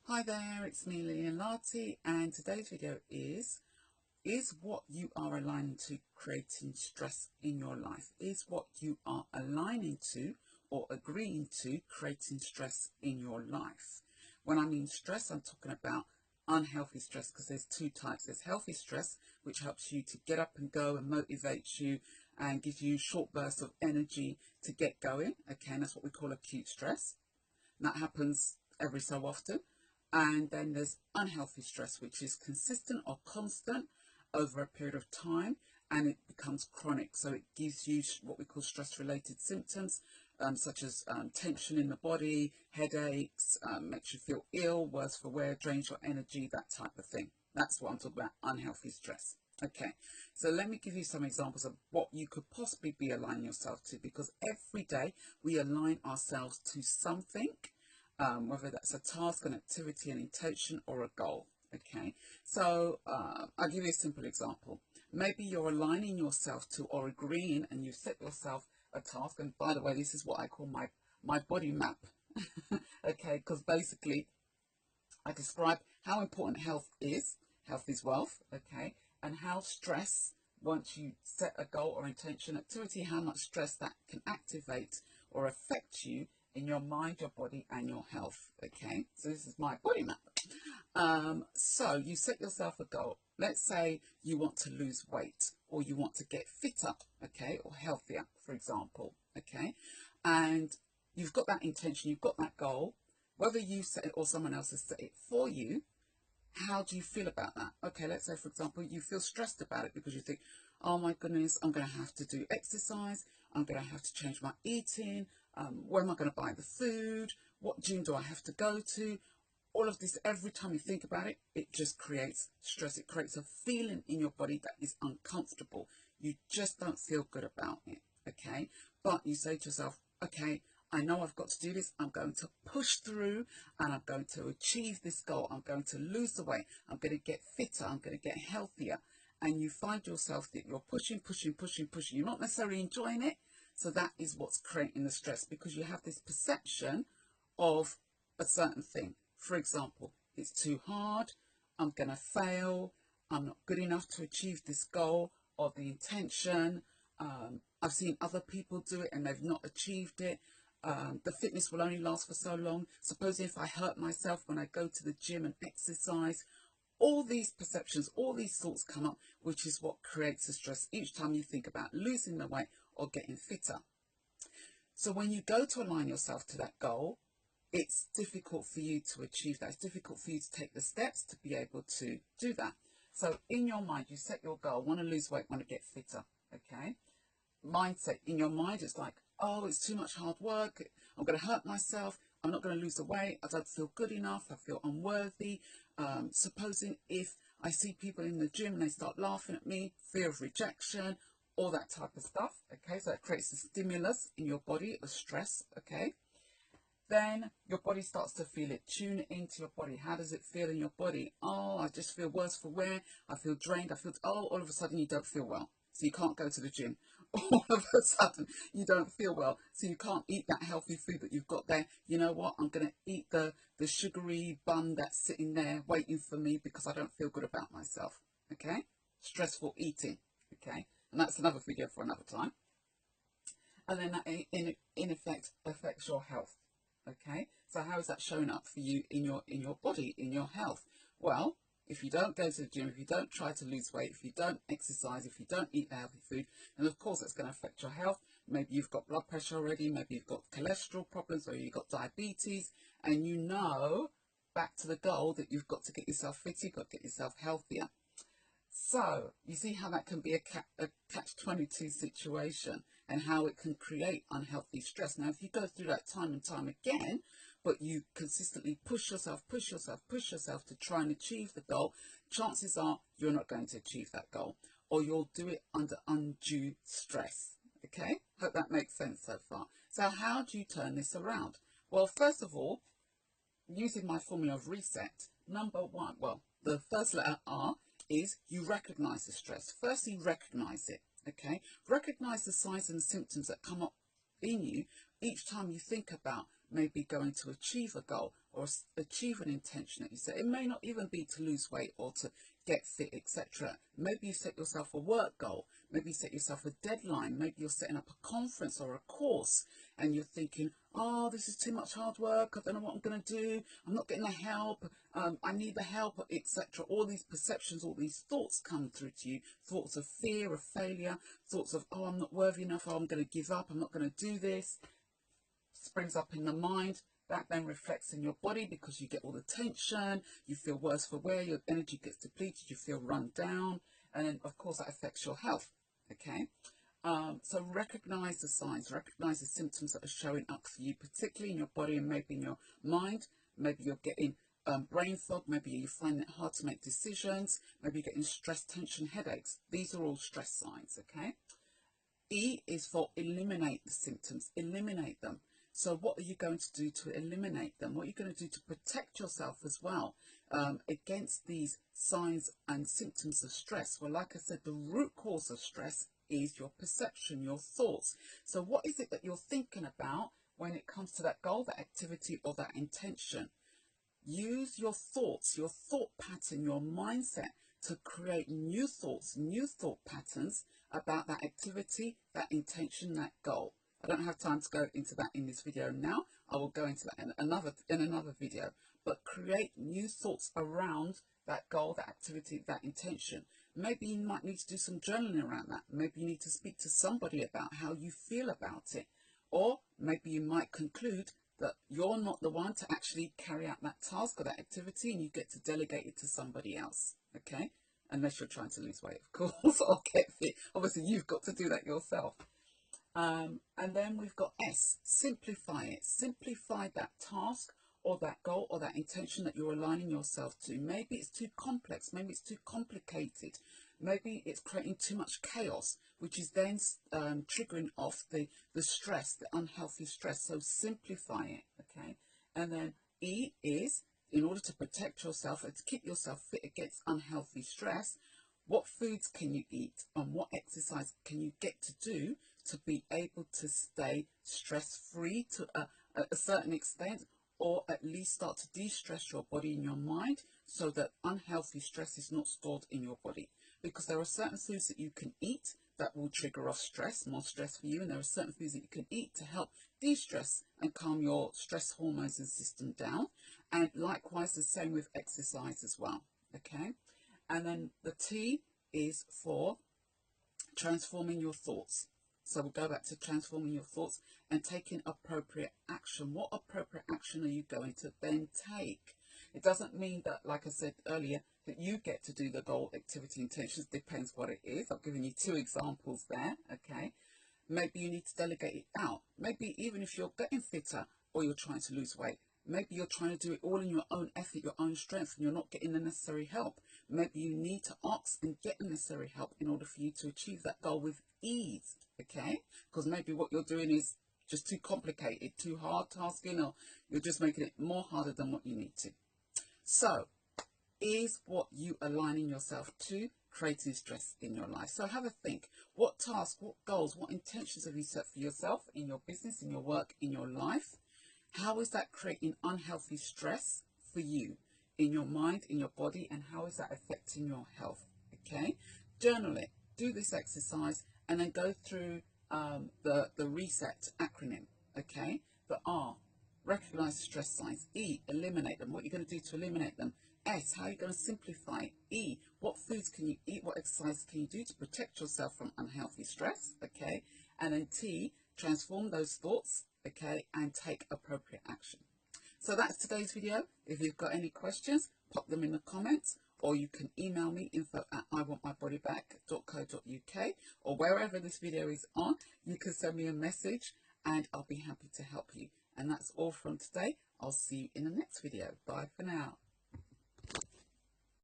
Hi there, it's me Lillian Larty, and today's video is what you are aligning to creating stress in your life? Is what you are aligning to or agreeing to creating stress in your life? When I mean stress, I'm talking about unhealthy stress, because there's two types. There's healthy stress, which helps you to get up and go and motivates you and gives you short bursts of energy to get going. Okay, and that's what we call acute stress. And that happens every so often. And then there's unhealthy stress, which is consistent or constant over a period of time, and it becomes chronic. So it gives you what we call stress related symptoms, such as tension in the body, headaches, makes you feel ill, worse for wear, drains your energy, that type of thing. That's what I'm talking about, unhealthy stress. Okay, so let me give you some examples of what you could possibly be aligning yourself to, because every day we align ourselves to something, whether that's a task, an activity, an intention, or a goal. Okay, so I'll give you a simple example. Maybe you're aligning yourself to or agreeing, and you set yourself a task. And by the way, this is what I call my body map. Okay, because basically I describe how important health is. Health is wealth. Okay, and how stress, once you set a goal or intention, activity, how much stress that can activate or affect you in your mind, your body, and your health. Okay, so this is my body map. So you set yourself a goal. Let's say you want to lose weight, or you want to get fitter, okay, or healthier, for example, okay, and you've got that intention, you've got that goal, whether you set it or someone else has set it for you. How do you feel about that? Okay, let's say, for example, you feel stressed about it because you think, oh my goodness, I'm going to have to do exercise, I'm going to have to change my eating, where am I going to buy the food, what gym do I have to go to? All of this, every time you think about it, it just creates stress. It creates a feeling in your body that is uncomfortable. You just don't feel good about it, okay? But you say to yourself, okay, I know I've got to do this. I'm going to push through, and I'm going to achieve this goal. I'm going to lose the weight. I'm going to get fitter. I'm going to get healthier. And you find yourself that you're pushing, pushing, pushing, pushing. You're not necessarily enjoying it. So that is what's creating the stress, because you have this perception of a certain thing. For example, it's too hard. I'm going to fail. I'm not good enough to achieve this goal or the intention. I've seen other people do it and they've not achieved it. The fitness will only last for so long. Supposing if I hurt myself when I go to the gym and exercise, all these perceptions, all these thoughts come up, which is what creates the stress each time you think about losing the weight or getting fitter. So when you go to align yourself to that goal, it's difficult for you to achieve that. It's difficult for you to take the steps to be able to do that. So in your mind, you set your goal, want to lose weight, want to get fitter, okay? Mindset in your mind, it's like, oh, it's too much hard work. I'm going to hurt myself. I'm not going to lose the weight. I don't feel good enough. I feel unworthy. Supposing if I see people in the gym and they start laughing at me, fear of rejection, all that type of stuff, okay? So it creates a stimulus in your body of stress, okay? Then your body starts to feel it. Tune into your body. How does it feel in your body? Oh, I just feel worse for wear. I feel drained. All of a sudden you don't feel well. So you can't go to the gym. All of a sudden you don't feel well. So you can't eat that healthy food that you've got there. You know what? I'm going to eat the sugary bun that's sitting there waiting for me because I don't feel good about myself. Okay? Stressful eating. Okay? And that's another video for another time. And then that in effect affects your health. Okay, so how is that showing up for you in your body, in your health? Well, if you don't go to the gym, if you don't try to lose weight, if you don't exercise, if you don't eat healthy food, then of course it's going to affect your health. Maybe you've got blood pressure already, maybe you've got cholesterol problems, or you've got diabetes, and you know, back to the goal, that you've got to get yourself fit, you've got to get yourself healthier. So you see how that can be a catch-22 situation, and how it can create unhealthy stress. Now, if you go through that time and time again, but you consistently push yourself, push yourself, push yourself to try and achieve the goal, chances are you're not going to achieve that goal, or you'll do it under undue stress. Okay, hope that makes sense so far. So how do you turn this around? Well, first of all, using my formula of reset, number one, well, the first letter R is you recognize the stress. Firstly, recognize it, okay? Recognize the signs and symptoms that come up in you each time you think about maybe going to achieve a goal or achieve an intention that you set. It may not even be to lose weight or to get fit, etc. Maybe you set yourself a work goal. Maybe you set yourself a deadline. Maybe you're setting up a conference or a course and you're thinking, oh, this is too much hard work. I don't know what I'm going to do. I'm not getting the help. I need the help, etc. All these perceptions, all these thoughts come through to you. Thoughts of fear, of failure, thoughts of, oh, I'm not worthy enough. Oh, I'm going to give up. I'm not going to do this. Springs up in the mind. That then reflects in your body because you get all the tension, you feel worse for wear, your energy gets depleted, you feel run down, and then of course that affects your health. Okay, so recognize the signs, recognize the symptoms that are showing up for you, particularly in your body and maybe in your mind. Maybe you're getting brain fog, maybe you find it hard to make decisions, maybe you're getting stress, tension, headaches. These are all stress signs. Okay, E is for eliminate the symptoms, eliminate them. So what are you going to do to eliminate them? What are you going to do to protect yourself as well against these signs and symptoms of stress? Well, like I said, the root cause of stress is your perception, your thoughts. So what is it that you're thinking about when it comes to that goal, that activity, or that intention? Use your thoughts, your thought pattern, your mindset to create new thoughts, new thought patterns about that activity, that intention, that goal. I don't have time to go into that in this video now. I will go into that in another video. But create new thoughts around that goal, that activity, that intention. Maybe you might need to do some journaling around that. Maybe you need to speak to somebody about how you feel about it. Or maybe you might conclude that you're not the one to actually carry out that task or that activity and you get to delegate it to somebody else. Okay? Unless you're trying to lose weight, of course, or get fit. Obviously, you've got to do that yourself. And then we've got S, simplify it. Simplify that task or that goal or that intention that you're aligning yourself to. Maybe it's too complex, maybe it's too complicated, maybe it's creating too much chaos, which is then triggering off the stress, the unhealthy stress. So simplify it, okay? And then E is, in order to protect yourself and to keep yourself fit against unhealthy stress, what foods can you eat and what exercise can you get to do to be able to stay stress-free to a certain extent, or at least start to de-stress your body and your mind so that unhealthy stress is not stored in your body. Because there are certain foods that you can eat that will trigger off stress, more stress for you, and there are certain foods that you can eat to help de-stress and calm your stress hormones and system down. And likewise, the same with exercise as well. Okay? And then the T is for transforming your thoughts. So we'll go back to transforming your thoughts and taking appropriate action. What appropriate action are you going to then take? It doesn't mean that, like I said earlier, that you get to do the goal, activity, intentions. Depends what it is. I've given you 2 examples there, okay? Maybe you need to delegate it out. Maybe even if you're getting fitter or you're trying to lose weight, maybe you're trying to do it all in your own effort, your own strength, and you're not getting the necessary help. Maybe you need to ask and get the necessary help in order for you to achieve that goal with ease, okay? Because maybe what you're doing is just too complicated, too hard tasking, or you're just making it more harder than what you need to. So, is what you aligning yourself to creating stress in your life? So have a think. What tasks, what goals, what intentions have you set for yourself in your business, in your work, in your life? How is that creating unhealthy stress for you in your mind, in your body, and how is that affecting your health? Okay, journal it, do this exercise, and then go through the RESET acronym. Okay, the R, recognize the stress signs. E, eliminate them. What are you going to do to eliminate them? S, how are you going to simplify? E, what foods can you eat? What exercise can you do to protect yourself from unhealthy stress? Okay, and then T, transform those thoughts, okay, and take appropriate action. So that's today's video. If you've got any questions, pop them in the comments, or you can email me info@iwantmybodyback.co.uk, or wherever this video is on, you can send me a message and I'll be happy to help you. And that's all from today. I'll see you in the next video. Bye for now.